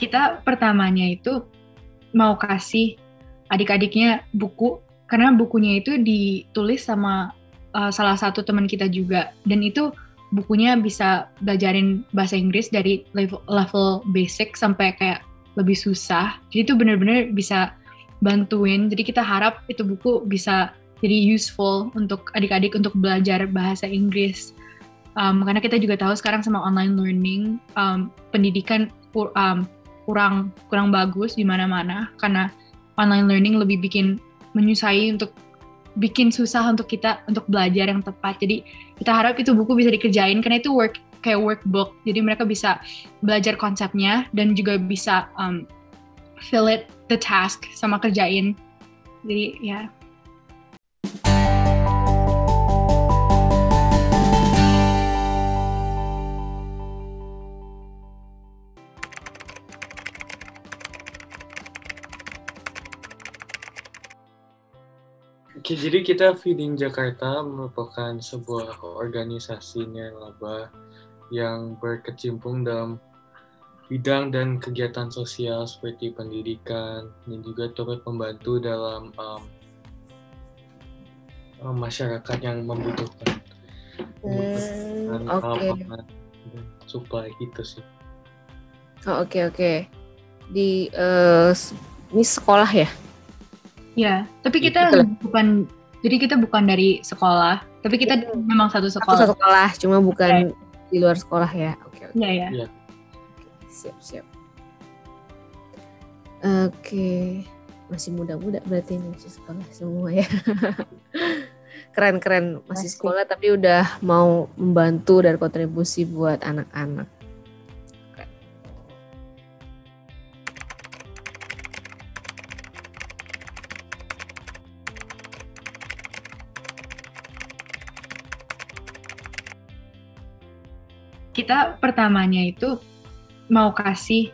Kita pertamanya itu mau kasih adik-adiknya buku, karena bukunya itu ditulis sama salah satu teman kita juga, dan itu bukunya bisa belajarin bahasa Inggris dari level basic sampai kayak lebih susah. Jadi itu benar-benar bisa bantuin. Jadi kita harap itu buku bisa jadi useful untuk adik-adik untuk belajar bahasa Inggris. Karena kita juga tahu sekarang sama online learning, pendidikan kurang bagus di mana-mana, karena online learning lebih menyusahi untuk bikin susah untuk kita untuk belajar yang tepat. Jadi kita harap itu buku bisa dikerjain, karena itu kayak workbook. Jadi mereka bisa belajar konsepnya dan juga bisa fill it the task sama kerjain. Jadi ya. Oke, jadi kita Feeding Jakarta merupakan sebuah organisasi nirlaba yang berkecimpung dalam bidang dan kegiatan sosial seperti pendidikan dan juga turut membantu dalam masyarakat yang membutuhkan alat dan supply gitu sih. Oke. Di ini sekolah ya? Ya, tapi kita bukan dari sekolah, tapi kita memang satu sekolah. Satu sekolah, cuma bukan di luar sekolah ya. Oke. Iya. Siap. Oke, masih muda-muda berarti ini masih sekolah semua ya. Keren, masih sekolah tapi udah mau membantu dan kontribusi buat anak-anak. Kita pertamanya itu mau kasih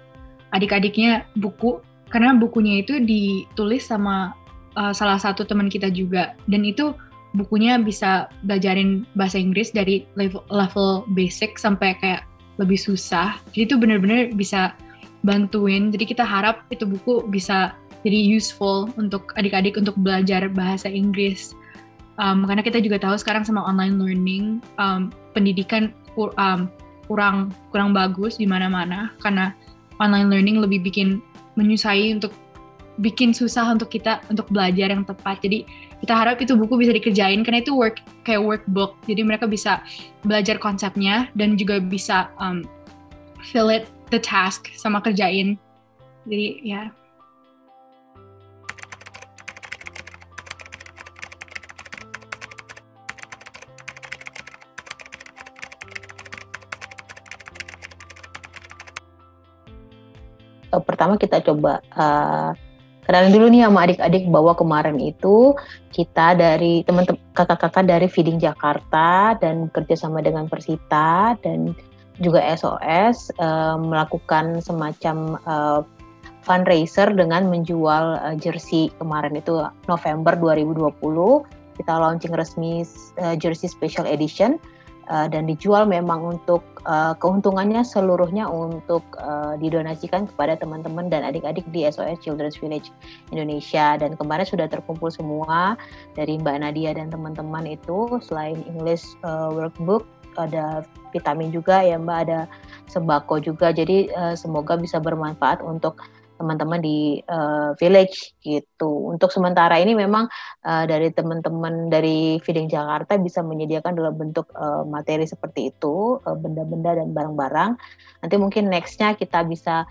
adik-adiknya buku, karena bukunya itu ditulis sama salah satu teman kita juga, dan itu bukunya bisa belajarin bahasa Inggris dari level basic sampai kayak lebih susah. Jadi itu benar-benar bisa bantuin. Jadi kita harap itu buku bisa jadi useful untuk adik-adik untuk belajar bahasa Inggris. Karena kita juga tahu sekarang sama online learning, pendidikan kurang bagus di mana-mana, karena online learning lebih menyusahi untuk bikin susah untuk kita untuk belajar yang tepat. Jadi kita harap itu buku bisa dikerjain, karena itu kayak workbook. Jadi mereka bisa belajar konsepnya dan juga bisa fill it the task sama kerjain. Jadi ya. Pertama kita coba kenalin dulu nih sama adik-adik, bahwa kemarin itu kita dari teman-teman kakak-kakak dari Feeding Jakarta dan kerjasama dengan Persita dan juga SOS melakukan semacam fundraiser dengan menjual jersey. Kemarin itu November 2020 kita launching resmi jersey special edition. Dan dijual memang untuk keuntungannya seluruhnya untuk didonasikan kepada teman-teman dan adik-adik di SOS Children's Village Indonesia. Dan kemarin sudah terkumpul semua dari Mbak Nadia dan teman-teman itu. Selain English workbook, ada vitamin juga ya Mbak, ada sembako juga. Jadi semoga bisa bermanfaat untuk teman-teman di village gitu. Untuk sementara ini memang dari teman-teman dari Feeding Jakarta bisa menyediakan dalam bentuk materi seperti itu, benda-benda dan barang-barang. Nanti mungkin next-nya kita bisa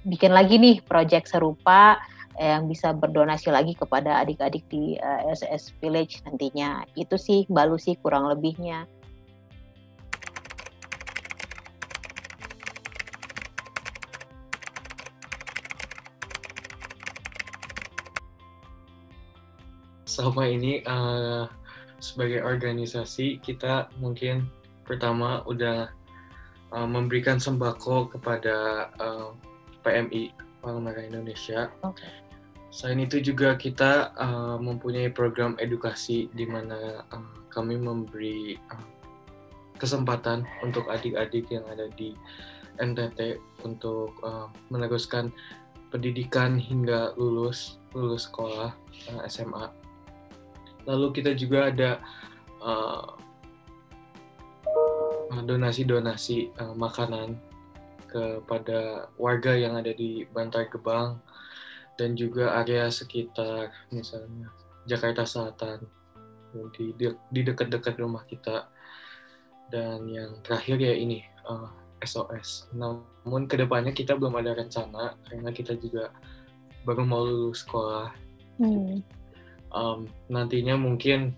bikin lagi nih project serupa yang bisa berdonasi lagi kepada adik-adik di SOS Village nantinya. Itu sih Mbak Lucy kurang lebihnya. Selama ini sebagai organisasi kita mungkin pertama udah memberikan sembako kepada PMI, Palang Merah Indonesia. Okay. Selain itu juga kita mempunyai program edukasi di mana kami memberi kesempatan untuk adik-adik yang ada di NTT untuk meneruskan pendidikan hingga lulus sekolah SMA. Lalu kita juga ada donasi makanan kepada warga yang ada di Bantar Gebang dan juga area sekitar misalnya Jakarta Selatan di dekat-dekat rumah kita. Dan yang terakhir ya ini SOS. Namun kedepannya kita belum ada rencana karena kita juga baru mau lulus sekolah. Nantinya mungkin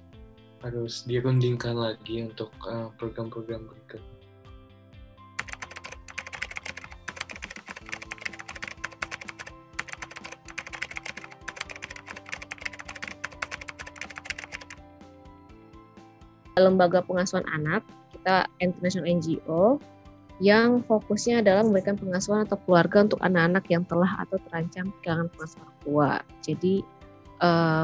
harus dirundingkan lagi untuk program-program berikut. Lembaga pengasuhan anak, kita international NGO yang fokusnya adalah memberikan pengasuhan atau keluarga untuk anak-anak yang telah atau terancam kehilangan pengasuhan orang tua. Jadi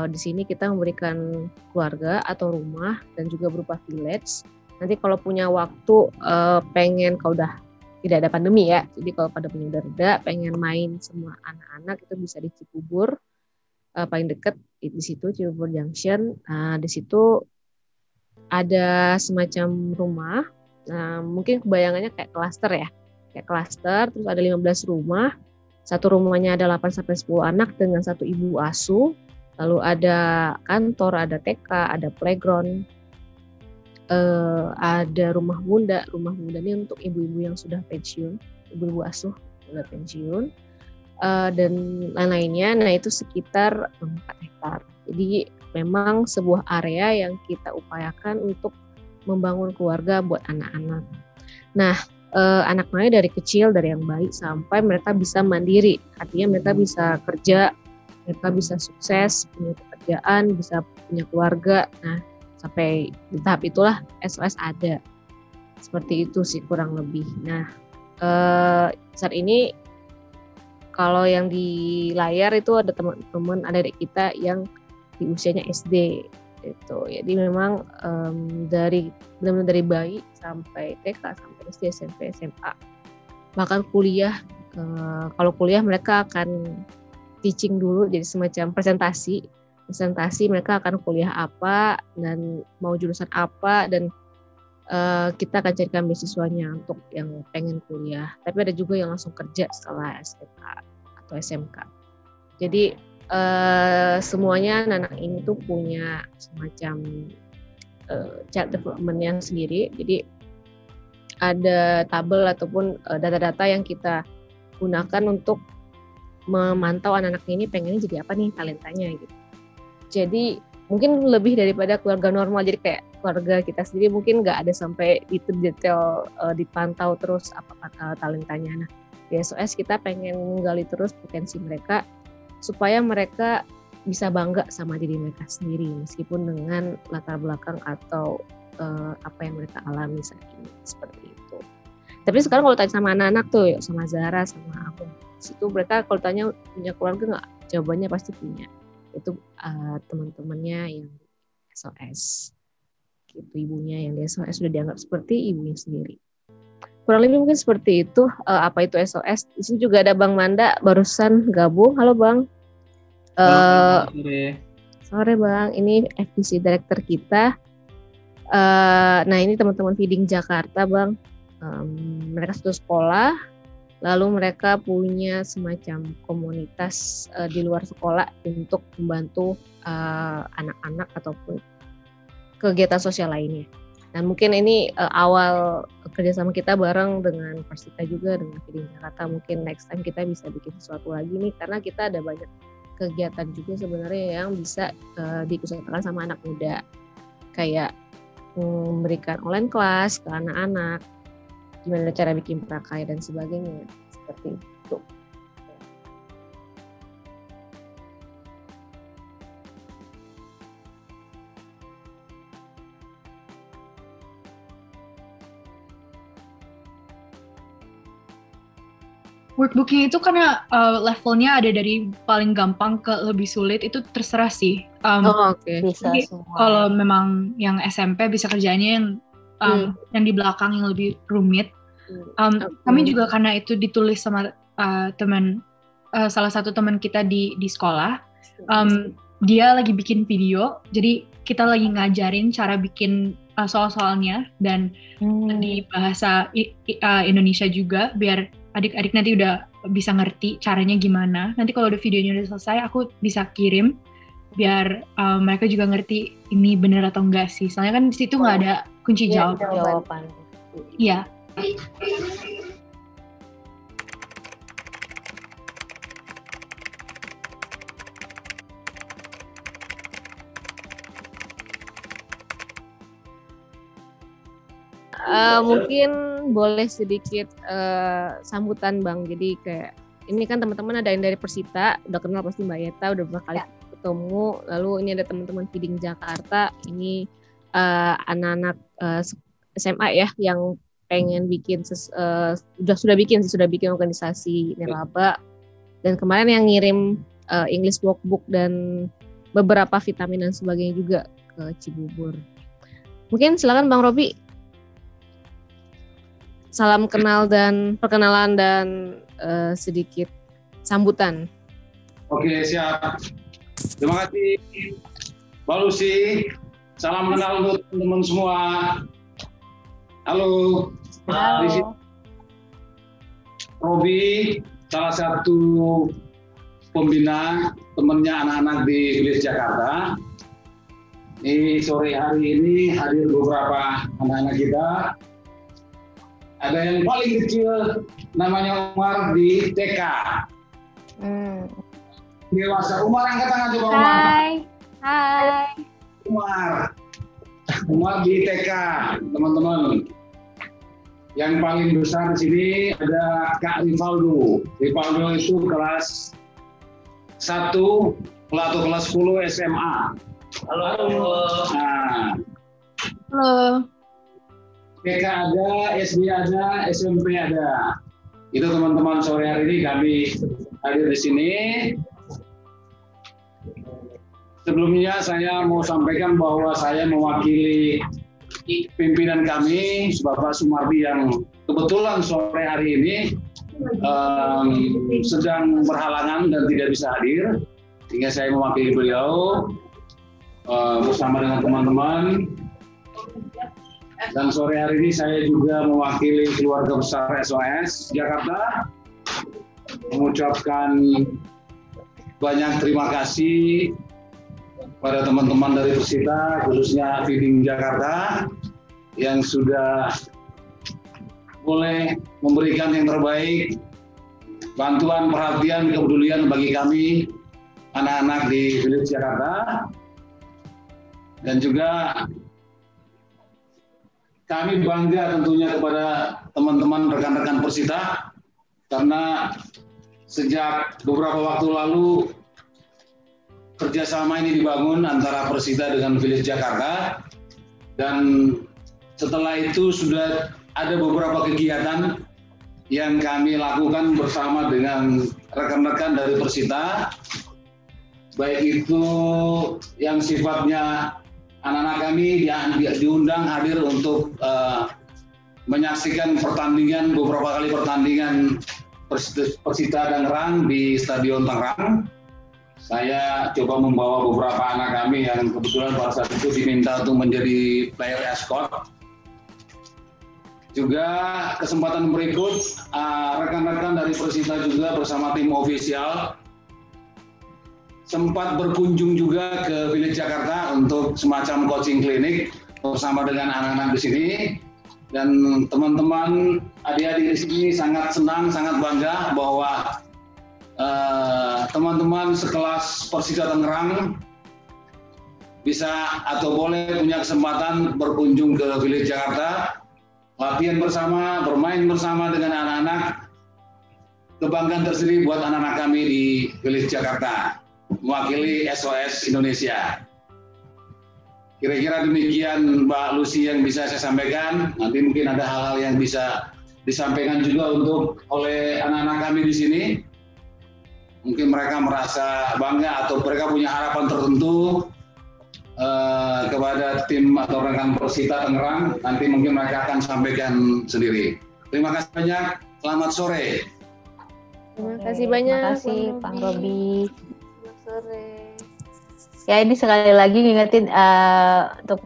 di sini kita memberikan keluarga atau rumah dan juga berupa village. Nanti kalau punya waktu pengen, kalau udah tidak ada pandemi ya, jadi kalau pandemi udah reda, pengen main semua anak-anak itu bisa di Cibubur, paling deket di situ Cibubur Junction. Di situ ada semacam rumah. Nah, mungkin kebayangannya kayak klaster ya. Kayak klaster, terus ada 15 rumah. Satu rumahnya ada 8-10 anak dengan satu ibu asuh. Lalu ada kantor, ada TK, ada playground. Ada rumah bunda. Rumah bunda ini untuk ibu-ibu yang sudah pensiun. Ibu-ibu asuh sudah pensiun. Dan lain-lainnya. Nah, itu sekitar 4 hektar. Jadi memang sebuah area yang kita upayakan untuk membangun keluarga buat anak-anak. Nah, anak-anaknya dari kecil, dari yang bayi sampai mereka bisa mandiri. Artinya mereka bisa kerja, mereka bisa sukses, punya pekerjaan, bisa punya keluarga. Nah, sampai di tahap itulah SOS ada. Seperti itu sih kurang lebih. Nah, saat ini kalau yang di layar itu ada teman-teman adik kita yang di usianya SD itu. Jadi memang benar-benar dari bayi sampai TK, sampai SD, SMP, SMA, bahkan kuliah. Kalau kuliah mereka akan teaching dulu, jadi semacam presentasi mereka akan kuliah apa dan mau jurusan apa, dan kita akan carikan beasiswanya untuk yang pengen kuliah. Tapi ada juga yang langsung kerja setelah SMA atau SMK. Jadi semuanya anak-anak ini tuh punya semacam child development-nya sendiri. Jadi ada tabel ataupun data-data yang kita gunakan untuk memantau anak-anak ini pengennya jadi apa nih talentanya gitu. Jadi mungkin lebih daripada keluarga normal, jadi kayak keluarga kita sendiri mungkin nggak ada sampai detail dipantau terus apa talentanya. Nah, di SOS kita pengen menggali terus potensi mereka supaya mereka bisa bangga sama diri mereka sendiri meskipun dengan latar belakang atau apa yang mereka alami saat ini, seperti itu. Tapi sekarang kalau tanya sama anak-anak tuh, sama Zara, sama aku, situ mereka kalau tanya punya keluarga nggak, jawabannya pasti punya. Itu teman-temannya yang SOS, gitu, ibunya yang di SOS sudah dianggap seperti ibunya sendiri. Kurang lebih mungkin seperti itu. Apa itu SOS? Di sini juga ada Bang Manda barusan gabung. Halo Bang. Sore Bang. Ini FPC Director kita. Nah ini teman-teman Feeding Jakarta Bang. Mereka satu sekolah. Lalu mereka punya semacam komunitas di luar sekolah untuk membantu anak-anak ataupun kegiatan sosial lainnya. Dan mungkin ini awal kerjasama kita bareng dengan Persita juga, dengan Feeding Jakarta. Mungkin next time kita bisa bikin sesuatu lagi nih, karena kita ada banyak kegiatan juga sebenarnya yang bisa diikutsertakan sama anak muda. Kayak memberikan online class ke anak-anak, gimana cara bikin prakarya dan sebagainya, seperti itu. Workbooknya itu karena levelnya ada dari paling gampang ke lebih sulit, itu terserah sih. Oke. Bisa Jadi semua. kalau memang yang SMP bisa kerjanya yang di belakang yang lebih rumit. Kami juga karena itu ditulis sama salah satu teman kita di sekolah, dia lagi bikin video, jadi kita lagi ngajarin cara bikin soal-soalnya dan di bahasa Indonesia juga, biar adik-adik nanti udah bisa ngerti caranya gimana. Nanti kalau udah videonya udah selesai, aku bisa kirim biar mereka juga ngerti ini bener atau enggak sih. Soalnya kan di situ nggak ada kunci jawaban. Iya. Mungkin boleh sedikit sambutan Bang. Jadi kayak ini kan teman-teman ada yang dari Persita, udah kenal pasti Mbak Yeta, udah berapa kali ketemu. Lalu ini ada teman-teman Feeding Jakarta, ini anak-anak SMA ya yang pengen bikin sudah bikin organisasi nirlaba. Dan kemarin yang ngirim English workbook dan beberapa vitamin dan sebagainya juga ke Cibubur. Mungkin silakan Bang Robi. Salam kenal dan perkenalan dan sedikit sambutan. Oke, siap. Terima kasih Mbak Lucy. Salam kenal untuk teman-teman semua. Halo. Halo. Robi, salah satu pembina temannya anak-anak di Village Jakarta. Ini sore hari ini hadir beberapa anak-anak kita. Ada yang paling kecil namanya Umar di TK. Dewasa. Umar angkat tangan coba Umar. Hai. Umar di TK, teman-teman. Yang paling besar di sini ada Kak Rivaldo. Rivaldo itu kelas 1 atau kelas 10 SMA. Halo. Nah. Halo. TK ada, SD ada, SMP ada. Itu teman-teman sore hari ini kami hadir di sini. Sebelumnya saya mau sampaikan bahwa saya mewakili pimpinan kami, Bapak Sumardi yang kebetulan sore hari ini sedang berhalangan dan tidak bisa hadir. Sehingga saya mewakili beliau bersama dengan teman-teman. Dan sore hari ini saya juga mewakili keluarga besar SOS Jakarta mengucapkan banyak terima kasih pada teman-teman dari Persita, khususnya Feeding Jakarta yang sudah boleh memberikan yang terbaik, bantuan, perhatian, kepedulian bagi kami anak-anak di Village Jakarta. Dan juga kami bangga tentunya kepada teman-teman rekan-rekan Persita karena sejak beberapa waktu lalu kerjasama ini dibangun antara Persita dengan Village Jakarta, dan setelah itu sudah ada beberapa kegiatan yang kami lakukan bersama dengan rekan-rekan dari Persita, baik itu yang sifatnya anak-anak kami diundang hadir untuk menyaksikan beberapa kali pertandingan Persita Tangerang di Stadion Tangerang. Saya coba membawa beberapa anak kami yang kebetulan pada saat itu diminta untuk menjadi player escort. Juga kesempatan berikut, rekan-rekan dari Persita juga bersama tim ofisial sempat berkunjung juga ke Village Jakarta untuk semacam coaching klinik bersama dengan anak-anak di sini. Dan teman-teman adik-adik di sini sangat senang, sangat bangga bahwa teman-teman sekelas Persita Tangerang bisa atau boleh punya kesempatan berkunjung ke Village Jakarta, latihan bersama, bermain bersama dengan anak-anak. Kebanggaan tersendiri buat anak-anak kami di Village Jakarta, mewakili SOS Indonesia. Kira-kira demikian Mbak Lucy yang bisa saya sampaikan. Nanti mungkin ada hal-hal yang bisa disampaikan juga oleh anak-anak kami di sini. Mungkin mereka merasa bangga atau mereka punya harapan tertentu kepada tim atau rekan Persita Tangerang. Nanti mungkin mereka akan sampaikan sendiri. Terima kasih banyak. Selamat sore. Terima kasih banyak. Terima kasih, Bang Robi. Selamat sore. Ya, ini sekali lagi ngingetin untuk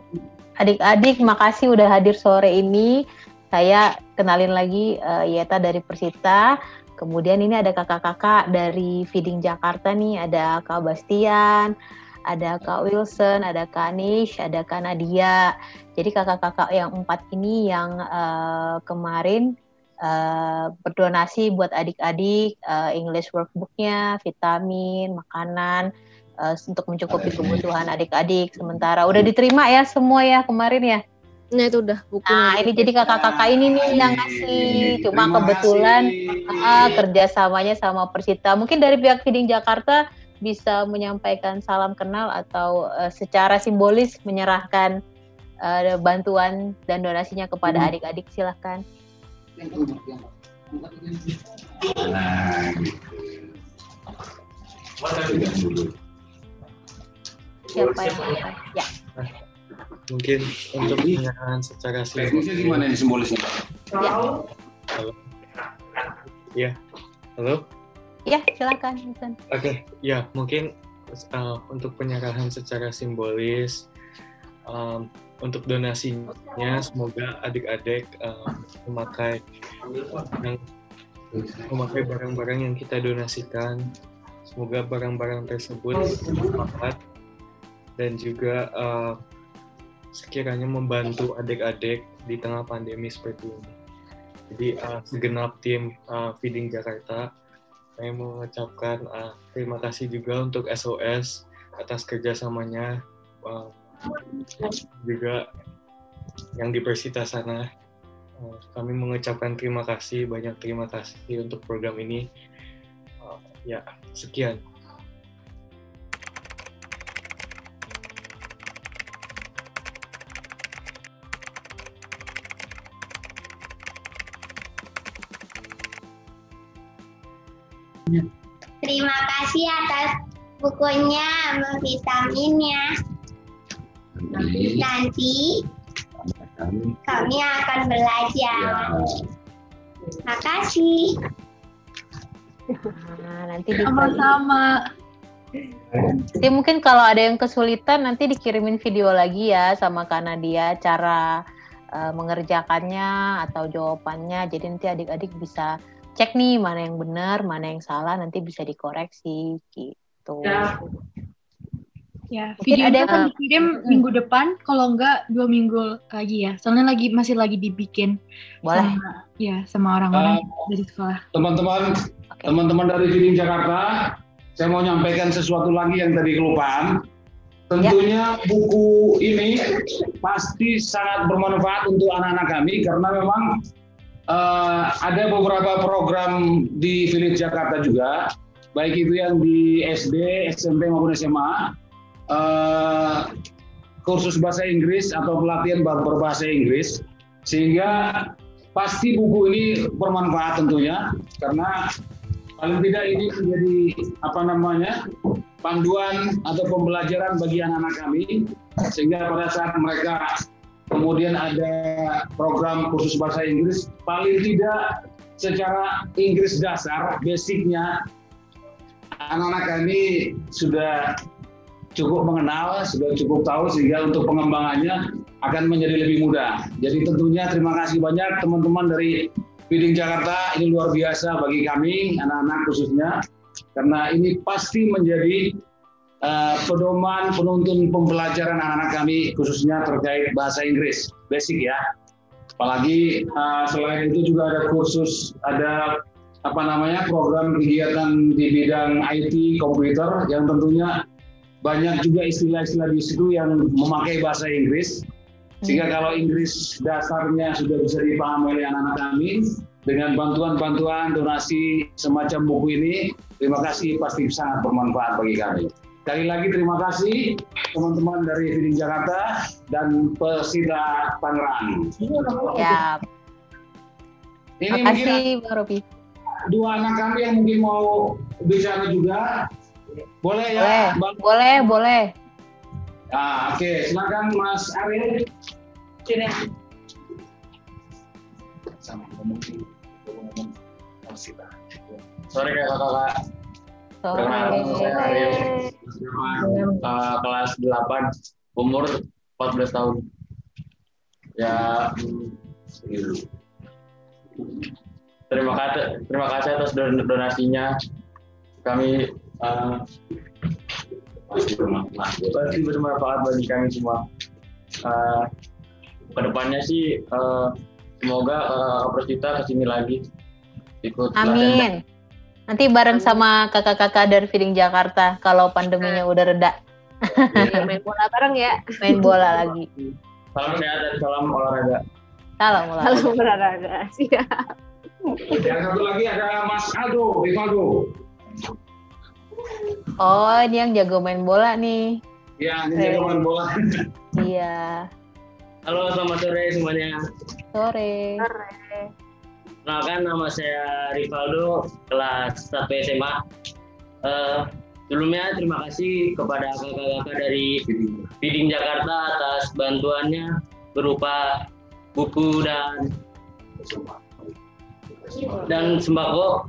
adik-adik, makasih udah hadir sore ini. Saya kenalin lagi Yeta dari Persita. Kemudian ini ada kakak-kakak dari Feeding Jakarta nih, ada Kak Bastian, ada Kak Wilson, ada Kak Anish, ada Kak Nadia. Jadi kakak-kakak yang 4 ini yang kemarin berdonasi buat adik-adik English workbook-nya, vitamin, makanan, untuk mencukupi kebutuhan adik-adik. Sementara udah diterima ya semua ya kemarin ya. Nah itu udah bukunya. Nah ini jadi kakak-kakak ini nih yang ngasih. Cuma kebetulan kerjasamanya sama Persita. Mungkin dari pihak Feeding Jakarta bisa menyampaikan salam kenal atau secara simbolis menyerahkan bantuan dan donasinya kepada adik-adik. Silahkan. Nah, gitu. Siapa yang akan? Ya. Mungkin untuk penyerahan secara Teknisnya gimana ini simbolisnya? Ya. Halo. Ya. Halo. Ya, silakan. Oke, ya mungkin untuk penyerahan secara simbolis untuk donasinya semoga adik-adik memakai barang-barang yang kita donasikan. Semoga barang-barang tersebut bermanfaat dan juga sekiranya membantu adik-adik di tengah pandemi seperti ini. Jadi segenap tim Feeding Jakarta, saya mengucapkan terima kasih juga untuk SOS atas kerjasamanya, juga yang di Persita sana. Kami mengucapkan terima kasih, banyak terima kasih untuk program ini. Ya, sekian. Terima kasih atas bukunya, vitaminnya. Nanti kami akan belajar. Terima kasih. Nah, nanti Sama-sama. Jadi mungkin kalau ada yang kesulitan nanti dikirimin video lagi ya sama Kak Nadia cara mengerjakannya atau jawabannya. Jadi nanti adik-adik bisa cek nih mana yang benar, mana yang salah, nanti bisa dikoreksi gitu. Ya, Mungkin video ada itu kan dikirim minggu depan, kalau enggak 2 minggu lagi ya. Soalnya masih lagi dibikin. Boleh. Sama orang-orang dari sekolah. Teman-teman dari Feeding Jakarta, saya mau nyampaikan sesuatu lagi yang tadi kelupaan. Tentunya buku ini pasti sangat bermanfaat untuk anak-anak kami karena memang ada beberapa program di Feeding Jakarta juga, baik itu yang di SD, SMP maupun SMA, kursus bahasa Inggris atau pelatihan berbahasa Inggris, sehingga pasti buku ini bermanfaat tentunya karena paling tidak ini menjadi panduan atau pembelajaran bagi anak-anak kami, sehingga pada saat mereka kemudian ada program kursus bahasa Inggris, paling tidak secara Inggris dasar, basicnya anak-anak kami sudah cukup mengenal, sudah cukup tahu, sehingga untuk pengembangannya akan menjadi lebih mudah. Jadi tentunya terima kasih banyak teman-teman dari Feeding Jakarta, ini luar biasa bagi kami, anak-anak khususnya, karena ini pasti menjadi pedoman penuntun pembelajaran anak-anak kami, khususnya terkait bahasa Inggris, basic ya. Apalagi selain itu juga ada kursus, ada program kegiatan di bidang IT, komputer, yang tentunya banyak juga istilah-istilah di situ yang memakai bahasa Inggris. Sehingga kalau Inggris dasarnya sudah bisa dipahami oleh anak-anak kami, dengan bantuan-bantuan donasi semacam buku ini, terima kasih, pasti sangat bermanfaat bagi kami. Sekali lagi terima kasih teman-teman dari Feeding Jakarta dan Persita Tangerang. Ya. Ini Terima kasih, Bang Robi. Dua anak kami yang mungkin mau bicara juga, boleh ya? Boleh. Nah, oke, silakan Mas Ariel. sama ngomong Persita. Sore kakak-kakak. Perkenalkan saya Arif, kelas 8, umur 14 tahun. Ya, terima kasih atas donasinya. Kami pasti bermanfaat bagi kami semua. Kedepannya sih semoga Persita kesini lagi ikut. Amin. Nanti bareng sama kakak-kakak dari Feeding Jakarta kalau pandeminya udah reda. Main bola bareng ya. Main bola lagi. Salam sehat dan salam olahraga. Salam olahraga. Salam olahraga. Siap. Yang satu lagi ada Mas Aldo, Rivaldo. Oh, ini yang jago main bola nih. Ya, ini jago main bola. Iya. Halo, selamat sore semuanya. Sore. Kenalkan, nama saya Rivaldo, kelas 1 SMA. Sebelumnya terima kasih kepada kakak-kakak dari Feeding Jakarta atas bantuannya berupa buku dan sembako.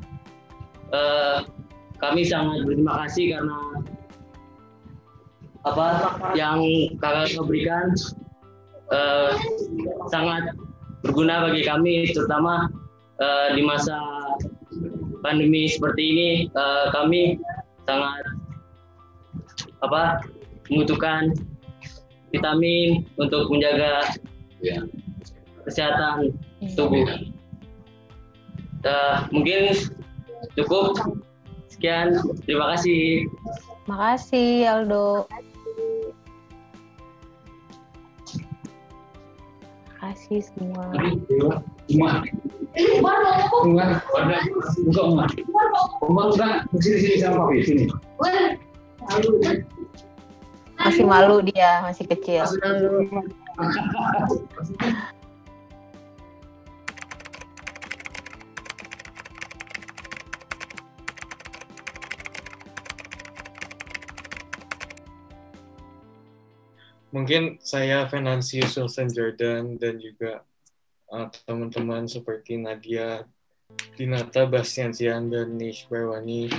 Kami sangat berterima kasih karena apa yang kakak berikan sangat berguna bagi kami, terutama di masa pandemi seperti ini. Kami sangat membutuhkan vitamin untuk menjaga kesehatan tubuh. Mungkin cukup. Sekian, terima kasih. Makasih Aldo. Makasih semua. Sini sama Papi, sini. Masih malu dia, masih kecil. Mungkin saya Venansius Wilson Jordan dan juga teman-teman seperti Nadia, Dinata, Bastiansian, dan Nish Barwani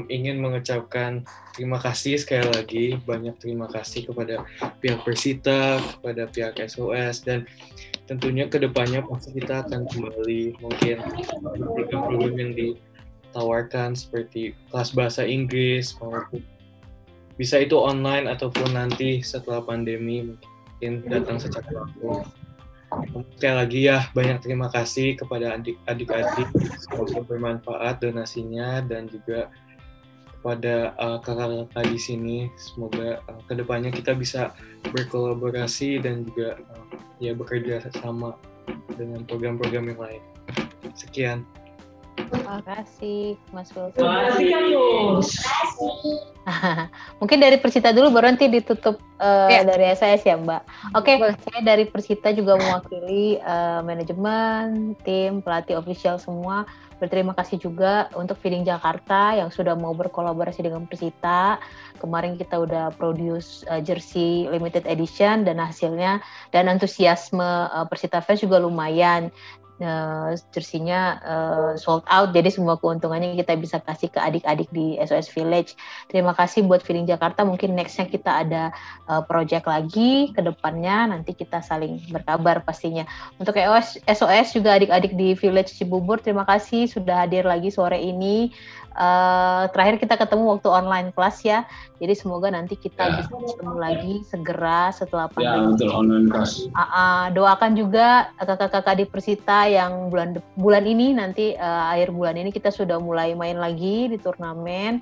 ingin mengucapkan terima kasih sekali lagi, banyak terima kasih kepada pihak Persita, kepada pihak SOS, dan tentunya kedepannya pasti kita akan kembali mungkin program-program yang ditawarkan seperti kelas bahasa Inggris, maupun bisa itu online ataupun nanti setelah pandemi mungkin datang secara langsung. Sekali lagi ya, banyak terima kasih kepada adik-adik, semoga bermanfaat donasinya, dan juga kepada kakak-kakak di sini, semoga kedepannya kita bisa berkolaborasi dan juga ya bekerja sama dengan program-program yang lain. Sekian. Terima kasih Mas Wilson. Terima kasih. Mungkin dari Persita dulu baru nanti ditutup dari SAS ya Mbak. Oke, saya dari Persita juga mewakili manajemen, tim, pelatih official semua. Berterima kasih juga untuk Feeding Jakarta yang sudah mau berkolaborasi dengan Persita. Kemarin kita udah produce jersey limited edition dan hasilnya dan antusiasme Persita fans juga lumayan. Jersinya sold out, jadi semua keuntungannya kita bisa kasih ke adik-adik di SOS Village. Terima kasih buat Feeding Jakarta, mungkin nextnya kita ada project lagi ke depannya, nanti kita saling berkabar pastinya. Untuk SOS juga adik-adik di Village Cibubur, terima kasih sudah hadir lagi sore ini. Terakhir kita ketemu waktu online kelas ya, jadi semoga nanti kita bisa ketemu lagi segera setelah pandemi. Ya betul, online kelas. Doakan juga kakak-kakak di Persita yang bulan ini nanti akhir bulan ini kita sudah mulai main lagi di turnamen.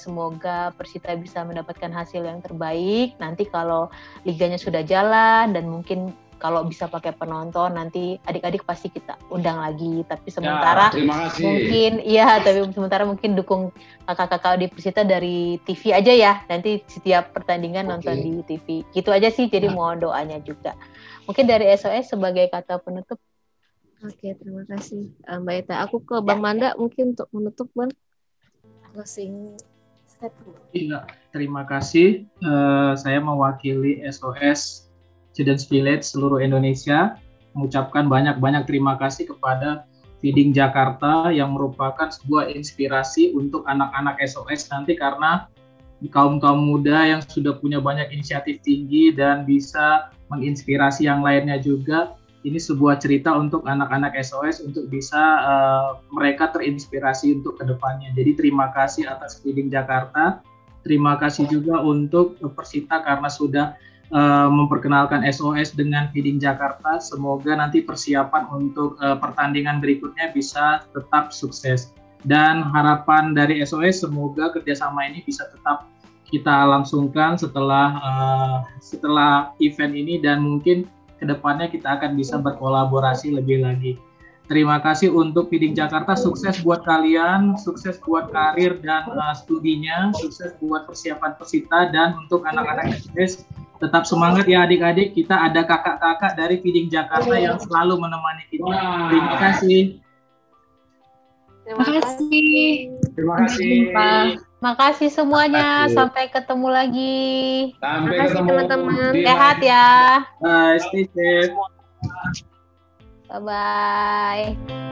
Semoga Persita bisa mendapatkan hasil yang terbaik. Nanti kalau liganya sudah jalan dan mungkin kalau bisa pakai penonton nanti adik-adik pasti kita undang lagi. Tapi sementara mungkin dukung kakak-kakak di Persita dari TV aja ya. Nanti setiap pertandingan nonton di TV. Gitu aja sih. Jadi mohon doanya juga. Mungkin dari SOS sebagai kata penutup. Oke, terima kasih Mbak Ita. Aku ke Bang Manda mungkin untuk menutup Bang. Closing statement. Iya, terima kasih. Saya mewakili SOS Students Village seluruh Indonesia. mengucapkan banyak-banyak terima kasih kepada Feeding Jakarta yang merupakan sebuah inspirasi untuk anak-anak SOS nanti, karena kaum-kaum muda yang sudah punya banyak inisiatif tinggi dan bisa menginspirasi yang lainnya juga. Ini sebuah cerita untuk anak-anak SOS untuk bisa mereka terinspirasi untuk kedepannya. Jadi terima kasih atas Feeding Jakarta. Terima kasih juga untuk Persita karena sudah memperkenalkan SOS dengan Feeding Jakarta. Semoga nanti persiapan untuk pertandingan berikutnya bisa tetap sukses. Dan harapan dari SOS semoga kerjasama ini bisa tetap kita langsungkan setelah event ini, dan mungkin kedepannya kita akan bisa berkolaborasi lebih lagi. Terima kasih untuk Feeding Jakarta, sukses buat kalian, sukses buat karir dan studinya, sukses buat persiapan Persita, dan untuk anak-anak SOS tetap semangat ya adik-adik, kita ada kakak-kakak dari Feeding Jakarta yang selalu menemani kita. Terima kasih. Terima kasih. Terima kasih. Terima kasih semuanya. Sampai ketemu lagi. Sampai Terima kasih ketemu teman-teman. di Sehat ya. Bye, stay safe. Bye-bye.